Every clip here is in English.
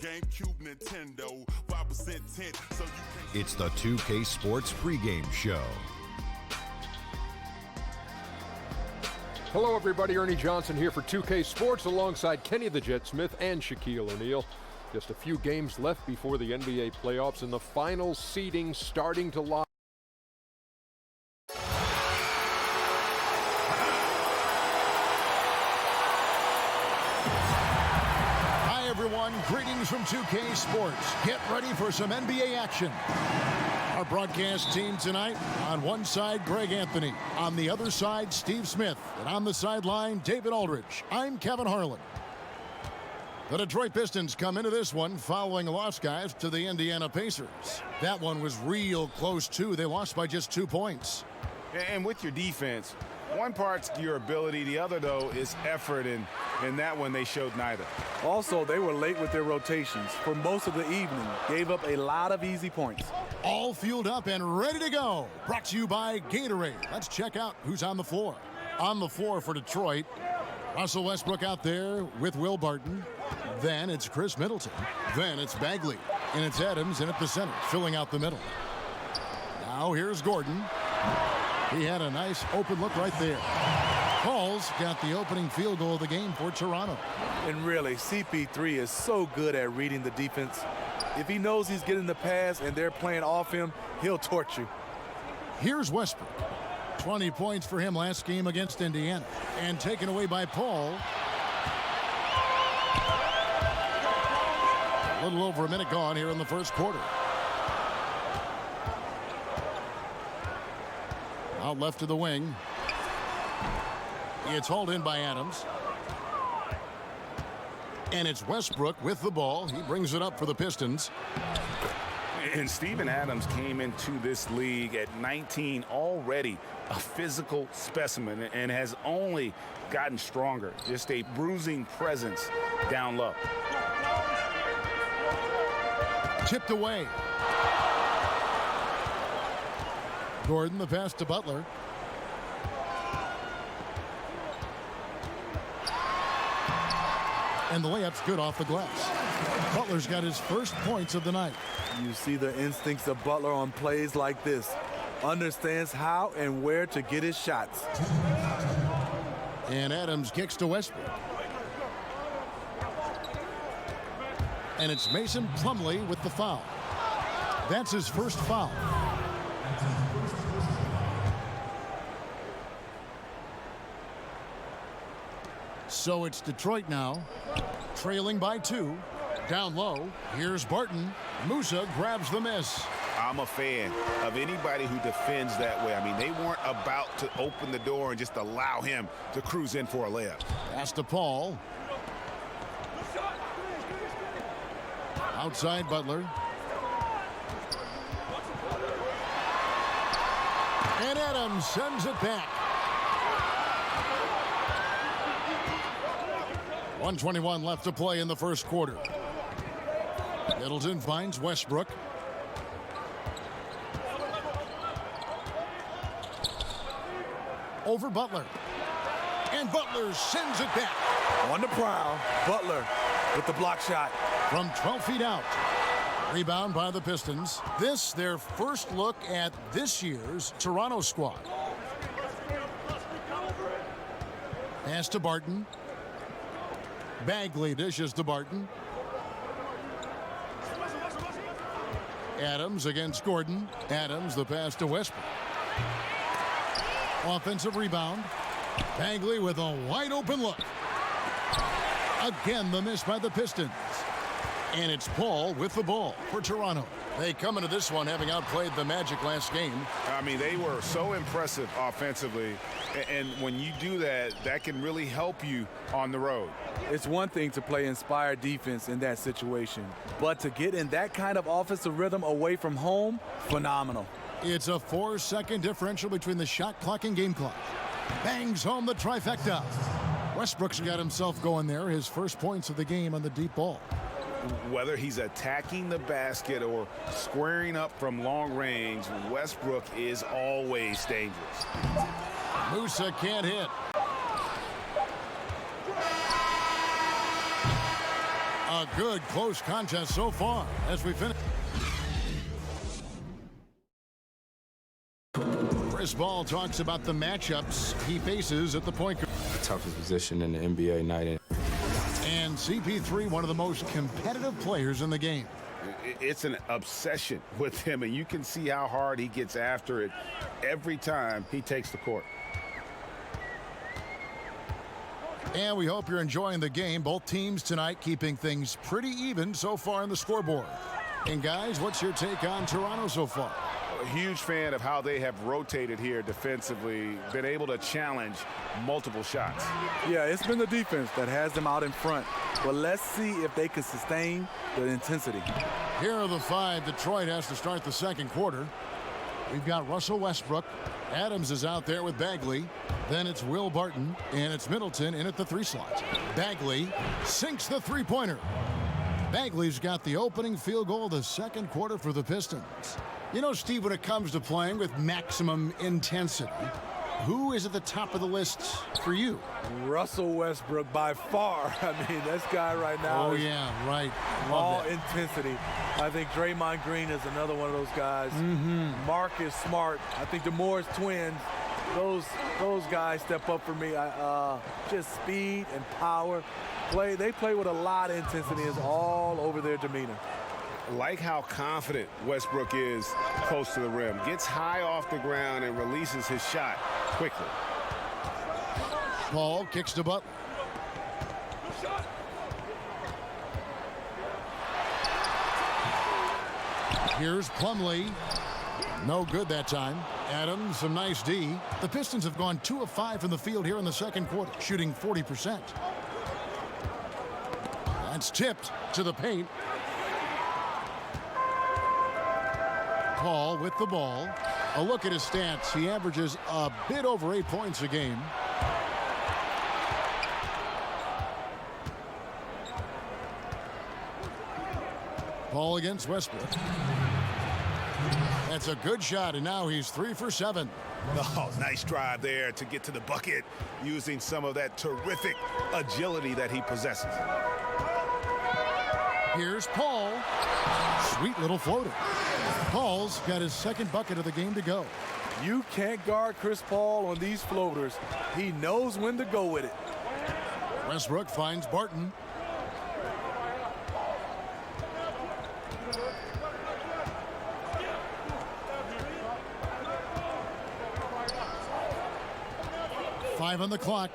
GameCube, Nintendo, 5% tint, so you can... It's the 2K Sports pregame show. Hello, everybody. Ernie Johnson here for 2K Sports alongside Kenny the Jet Smith and Shaquille O'Neal. Just a few games left before the NBA playoffs and the final seeding starting to lock. Hi, everyone. Greetings from 2K Sports. Get ready for some NBA action. Our broadcast team tonight, on one side, Greg Anthony. On the other side, Steve Smith. And on the sideline, David Aldridge. I'm Kevin Harlan. The Detroit Pistons come into this one following a loss, guys, to the Indiana Pacers. That one was real close, too. They lost by just 2 points. And with your defense, one part's your ability. The other, though, is effort. And in that one, they showed neither. Also, they were late with their rotations for most of the evening. Gave up a lot of easy points. All fueled up and ready to go. Brought to you by Gatorade. Let's check out who's on the floor. On the floor for Detroit, Russell Westbrook out there with Will Barton. Then it's Chris Middleton. Then it's Bagley. And it's Adams in at the center, filling out the middle. Now here's Gordon. He had a nice open look right there. Paul's got the opening field goal of the game for Toronto. And really, CP3 is so good at reading the defense. If he knows he's getting the pass and they're playing off him, he'll torch you. Here's Westbrook. 20 points for him last game against Indiana. And taken away by Paul. A little over a minute gone here in the first quarter. Out left to the wing. It's hauled in by Adams. And it's Westbrook with the ball. He brings it up for the Pistons. And Steven Adams came into this league at 19 already a physical specimen and has only gotten stronger. Just a bruising presence down low. Tipped away. Gordon, the pass to Butler. And the layup's good off the glass. Butler's got his first points of the night. You see the instincts of Butler on plays like this. Understands how and where to get his shots. And Adams kicks to Westbrook. And it's Mason Plumlee with the foul. That's his first foul. So it's Detroit now, trailing by 2. Down low, here's Barton. Musa grabs the miss. I'm a fan of anybody who defends that way. I mean, they weren't about to open the door and just allow him to cruise in for a layup. Pass to Paul. Outside Butler. And Adams sends it back. 1:21 left to play in the first quarter. Middleton finds Westbrook. Over Butler. And Butler sends it back. On the prowl, Butler with the block shot. From 12 feet out. Rebound by the Pistons. This, their first look at this year's Toronto squad. Pass to Barton. Bagley dishes to Barton. Adams against Gordon. Adams, the pass to Westbrook. Offensive rebound. Bagley with a wide open look. Again, the miss by the Pistons. And it's Paul with the ball for Toronto. They come into this one having outplayed the Magic last game. I mean, they were so impressive offensively. And when you do that, that can really help you on the road. It's one thing to play inspired defense in that situation, but to get in that kind of offensive rhythm away from home, phenomenal. It's a 4-second differential between the shot clock and game clock. Bangs home the trifecta. Westbrook's got himself going there, his first points of the game on the deep ball. Whether he's attacking the basket or squaring up from long range, Westbrook is always dangerous. Musa can't hit. A good close contest so far as we finish. Chris Ball talks about the matchups he faces at the point guard. The toughest position in the NBA night in. And CP3, one of the most competitive players in the game. It's an obsession with him, and you can see how hard he gets after it every time he takes the court. And we hope you're enjoying the game. Both teams tonight keeping things pretty even so far in the scoreboard. And guys, what's your take on Toronto so far? A huge fan of how they have rotated here defensively, been able to challenge multiple shots. Yeah, it's been the defense that has them out in front. But let's see if they can sustain the intensity. Here are the five Detroit has to start the second quarter. We've got Russell Westbrook. Adams is out there with Bagley. Then it's Will Barton, and it's Middleton in at the 3 slot. Bagley sinks the three-pointer. Bagley's got the opening field goal of the second quarter for the Pistons. You know, Steve, when it comes to playing with maximum intensity, who is at the top of the list for you? Russell Westbrook by far. I mean, this guy right now is right. all intensity. I think Draymond Green is another one of those guys. Marcus Smart. I think the Morris twins, those guys step up for me. Just speed and power. They play with a lot of intensity. Is all over their demeanor. Like how confident Westbrook is close to the rim. Gets high off the ground and releases his shot quickly. Paul kicks to Butler. Here's Plumlee. No good that time. Adams, some nice D. The Pistons have gone 2 of 5 from the field here in the second quarter, shooting 40%. That's tipped to the paint. Paul with the ball. A look at his stats. He averages a bit over 8 points a game. Paul against Westbrook. That's a good shot, and now he's 3 for 7. Oh, nice drive there to get to the bucket using some of that terrific agility that he possesses. Here's Paul. Sweet little floater. Paul's got his second bucket of the game to go. You can't guard Chris Paul on these floaters. He knows when to go with it. Westbrook finds Barton. Five on the clock.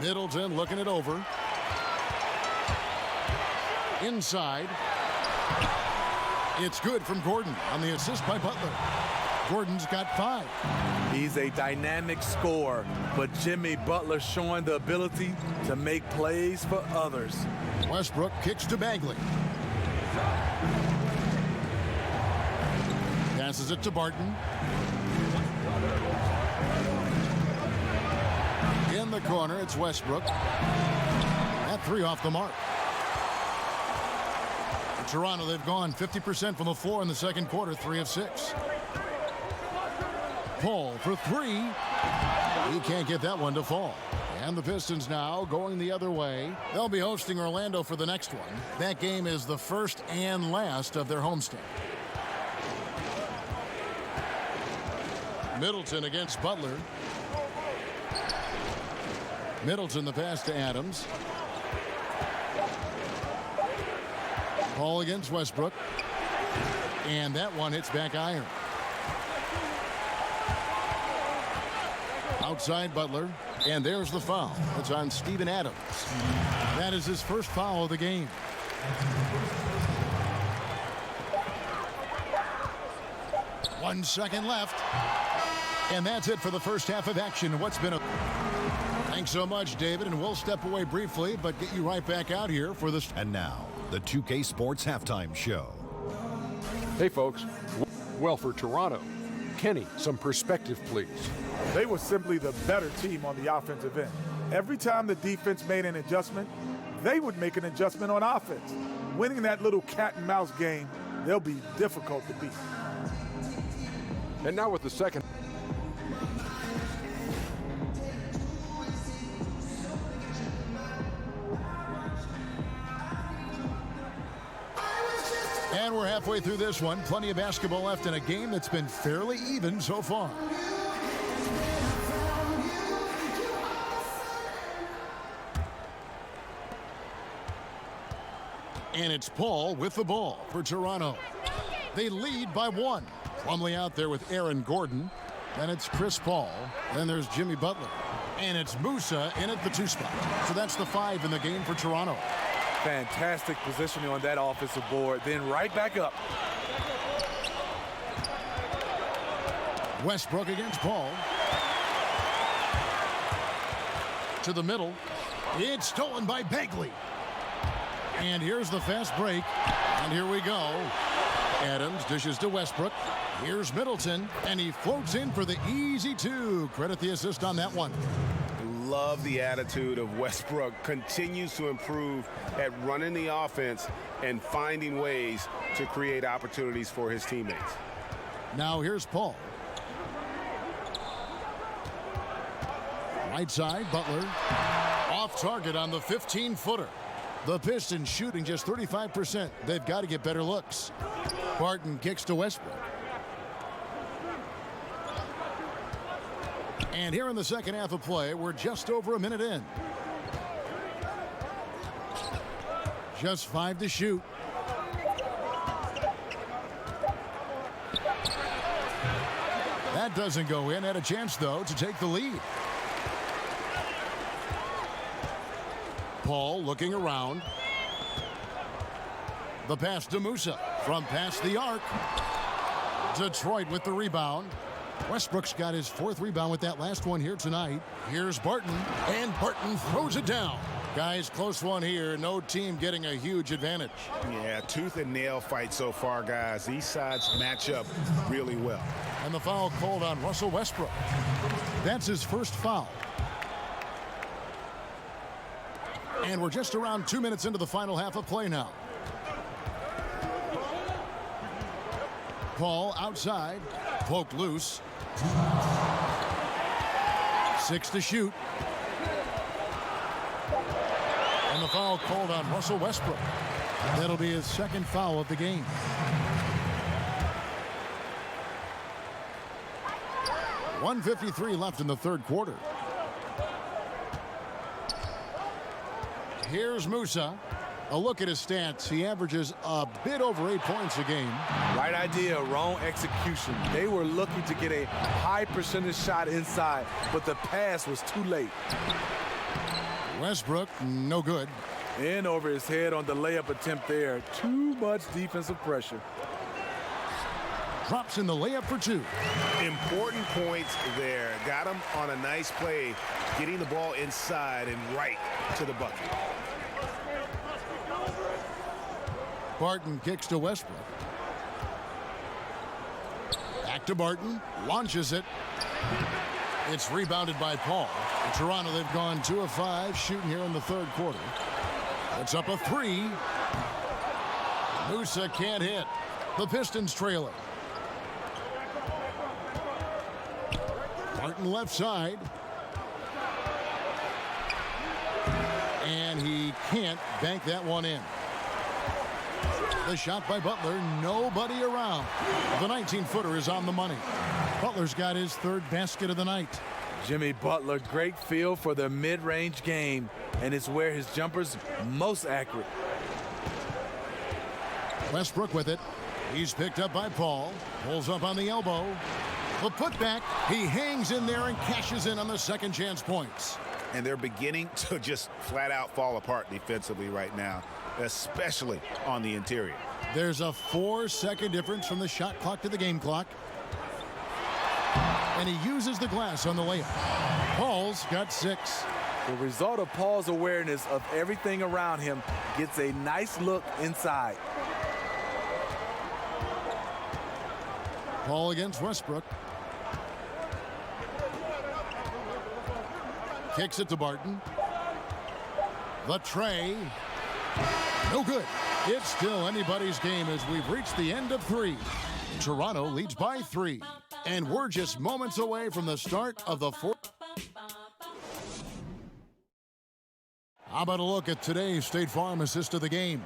Middleton looking it over. Inside. It's good from Gordon on the assist by Butler. Gordon's got 5. He's a dynamic scorer, but Jimmy Butler showing the ability to make plays for others. Westbrook kicks to Bagley. Passes it to Barton. In the corner, it's Westbrook. That 3 off the mark. In Toronto, they've gone 50% from the floor in the second quarter, 3 of 6. Paul for 3. He can't get that one to fall. And the Pistons now going the other way. They'll be hosting Orlando for the next one. That game is the first and last of their homestand. Middleton against Butler. Middleton the pass to Adams. Paul against Westbrook. And that one hits back iron. Outside Butler. And there's the foul. It's on Steven Adams. That is his first foul of the game. One second left. And that's it for the first half of action. What's been a... Thanks so much, David, and we'll step away briefly, but get you right back out here for this. And now, the 2K Sports Halftime Show. Hey, folks. Well, for Toronto, Kenny, some perspective, please. They were simply the better team on the offensive end. Every time the defense made an adjustment, they would make an adjustment on offense. Winning that little cat and mouse game, they'll be difficult to beat. And now with the second. we're halfway through this one. Plenty of basketball left in a game that's been fairly even so far. And it's Paul with the ball for Toronto. They lead by 1. Plumlee out there with Aaron Gordon. Then it's Chris Paul. Then there's Jimmy Butler. And it's Musa in at the 2 spot. So that's the 5 in the game for Toronto. Fantastic positioning on that offensive board. Then right back up. Westbrook against Paul. To the middle. It's stolen by Bagley. And here's the fast break. And here we go. Adams dishes to Westbrook. Here's Middleton. And he floats in for the easy 2. Credit the assist on that one. Love the attitude of Westbrook. Continues to improve at running the offense and finding ways to create opportunities for his teammates. Now here's Paul. Right side, Butler. Off target on the 15-footer. The Pistons shooting just 35%. They've got to get better looks. Barton kicks to Westbrook. And here in the second half of play, we're just over a minute in. Just 5 to shoot. That doesn't go in. Had a chance, though, to take the lead. Paul looking around. The pass to Musa from past the arc. Detroit with the rebound. Westbrook's got his 4th rebound with that last one here tonight. Here's Barton, and Barton throws it down. Guys, close one here. No team getting a huge advantage. Yeah, tooth and nail fight so far, guys. These sides match up really well. And the foul called on Russell Westbrook. That's his first foul. And we're just around 2 minutes into the final half of play now. Paul outside, poked loose. 6 to shoot. And the foul called on Russell Westbrook. That'll be his 2nd foul of the game. .153 left in the 3rd quarter. Here's Musa. A look at his stats. He averages a bit over 8 points a game. Right idea, wrong execution. They were looking to get a high percentage shot inside, but the pass was too late. Westbrook, no good. In over his head on the layup attempt there. Too much defensive pressure. Drops in the layup for 2. Important points there. Got him on a nice play, getting the ball inside and right to the bucket. Barton kicks to Westbrook. Back to Barton. Launches it. It's rebounded by Paul. In Toronto, they've gone 2 of 5 shooting here in the 3rd quarter. It's up a 3. Musa can't hit. The Pistons trailing. Barton left side. And he can't bank that one in. The shot by Butler, nobody around. The 19-footer is on the money. Butler's got his 3rd basket of the night. Jimmy Butler, great feel for the mid-range game, and it's where his jumper's most accurate. Westbrook with it. He's picked up by Paul. Pulls up on the elbow. The putback. He hangs in there and cashes in on the second chance points. And they're beginning to just flat out fall apart defensively right now, especially on the interior. There's a 4-second difference from the shot clock to the game clock. And he uses the glass on the layup. Paul's got 6. The result of Paul's awareness of everything around him gets a nice look inside. Paul against Westbrook. Kicks it to Barton. The tray. No good. It's still anybody's game as we've reached the end of 3. Toronto leads by 3. And we're just moments away from the start of the 4th. How about a look at today's State Farm assist of the game?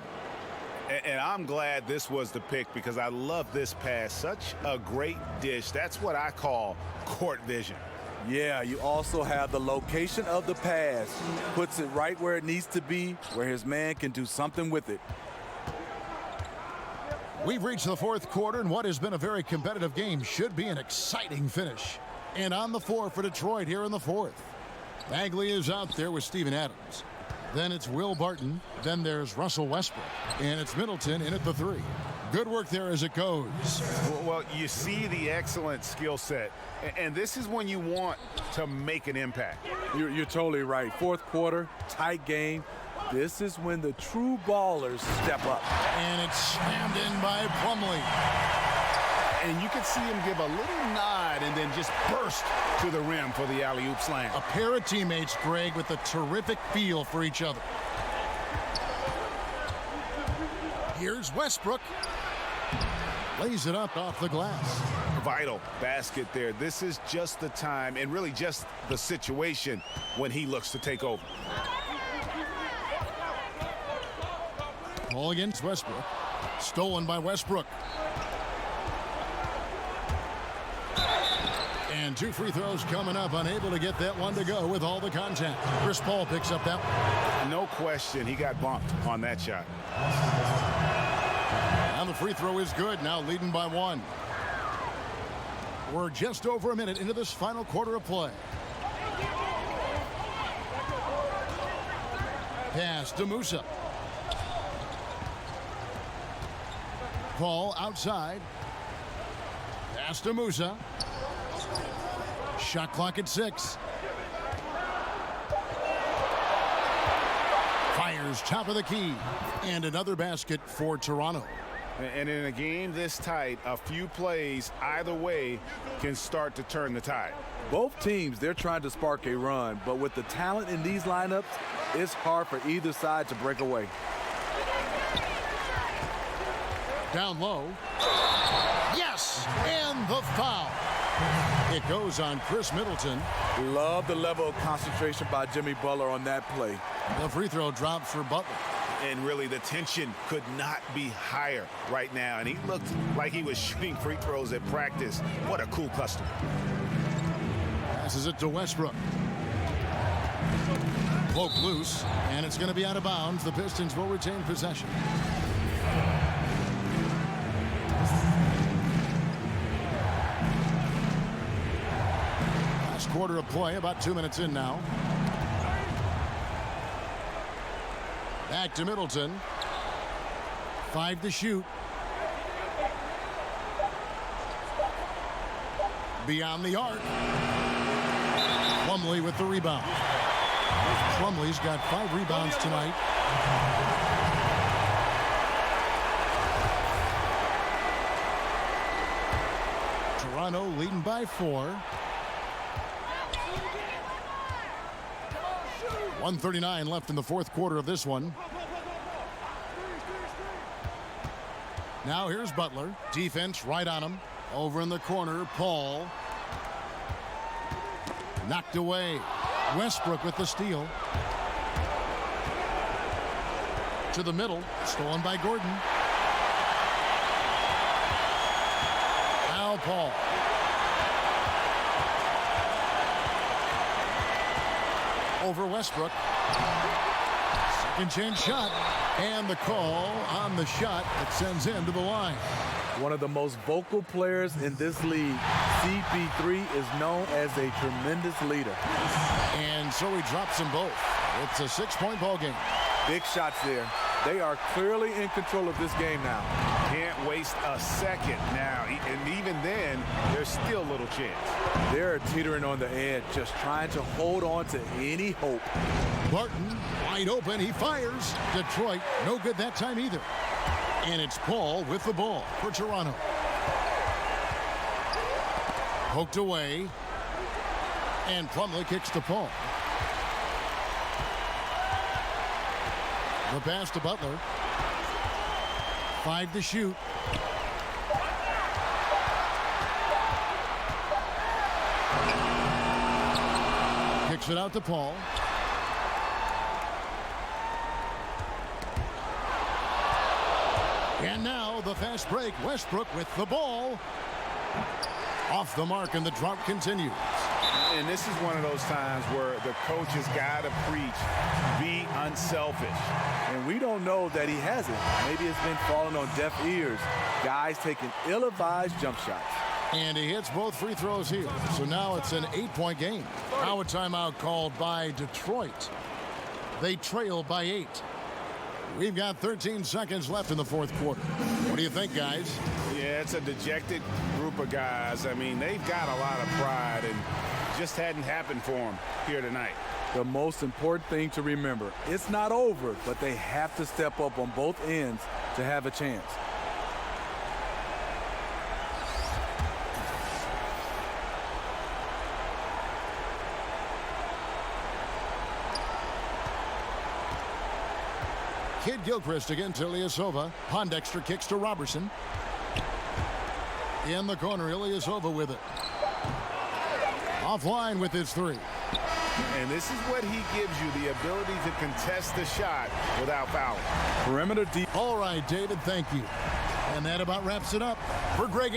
And I'm glad this was the pick because I love this pass. Such a great dish. That's what I call court vision. Yeah, you also have the location of the pass. Puts it right where it needs to be, where his man can do something with it. We've reached the fourth quarter, and what has been a very competitive game should be an exciting finish. And on the floor for Detroit here in the fourth. Bagley is out there with Steven Adams. Then it's Will Barton. Then there's Russell Westbrook. And it's Middleton in at the 3. Good work there as it goes. Well, you see the excellent skill set. And this is when you want to make an impact. You're totally right. Fourth quarter, tight game. This is when the true ballers step up. And it's slammed in by Plumlee. And you can see him give a little nod and then just burst to the rim for the alley-oop slam. A pair of teammates, Greg, with a terrific feel for each other. Here's Westbrook. Lays it up off the glass. Vital basket there. This is just the time and really just the situation when he looks to take over. Ball against Westbrook. Stolen by Westbrook. And 2 free throws coming up. Unable to get that one to go with all the contact. Chris Paul picks up that one. No question, he got bumped on that shot. And the free throw is good. Now leading by 1. We're just over a minute into this final quarter of play. Pass to Musa. Paul outside. Pass to Musa. Shot clock at 6. Fires top of the key. And another basket for Toronto. And in a game this tight, a few plays either way can start to turn the tide. Both teams, they're trying to spark a run, but with the talent in these lineups, it's hard for either side to break away. Down low. Yes! And the foul. It goes on Chris Middleton. Love the level of concentration by Jimmy Butler on that play. The free throw drops for Butler. And really, the tension could not be higher right now. And he looked like he was shooting free throws at practice. What a cool customer. Passes it to Westbrook. Poke loose, and it's going to be out of bounds. The Pistons will retain possession. Last quarter of play, about 2 minutes in now. Back to Middleton. 5 to shoot. Beyond the arc. Plumlee with the rebound. Plumlee's got 5 rebounds tonight. Toronto leading by 4. 1:39 left in the fourth quarter of this one. Now here's Butler. Defense right on him. Over in the corner, Paul. Knocked away. Westbrook with the steal. To the middle. Stolen by Gordon. Now Paul. Over Westbrook. Second chance shot. And the call on the shot that sends him to the line. One of the most vocal players in this league, CP3, is known as a tremendous leader. And so he drops them both. It's a 6-point ball game. Big shots there. They are clearly in control of this game now. Can't waste a second now. And even then, there's still little chance. They're teetering on the edge, just trying to hold on to any hope. Barton, wide open, he fires. Detroit, no good that time either. And it's Paul with the ball for Toronto. Poked away. And Plumlee kicks to Paul. The pass to Butler. 5 to shoot. Kicks it out to Paul. And now the fast break. Westbrook with the ball. Off the mark, and the drought continues. And this is one of those times where the coach has got to preach, be unselfish. And we don't know that he hasn't. Maybe it's been falling on deaf ears. Guys taking ill-advised jump shots. And he hits both free throws here. So now it's an 8-point game. Now a timeout called by Detroit. They trail by 8. We've got 13 seconds left in the fourth quarter. What do you think, guys? Yeah, it's a dejected group of guys. I mean, they've got a lot of pride, and just hadn't happened for them here tonight. The most important thing to remember, it's not over, but they have to step up on both ends to have a chance. Kid Gilchrist against Ilyasova. Pondexter kicks to Robertson. In the corner, Ilyasova with it. Offline with his three. And this is what he gives you, the ability to contest the shot without fouling. Perimeter deep. All right, David, thank you. And that about wraps it up for Greg.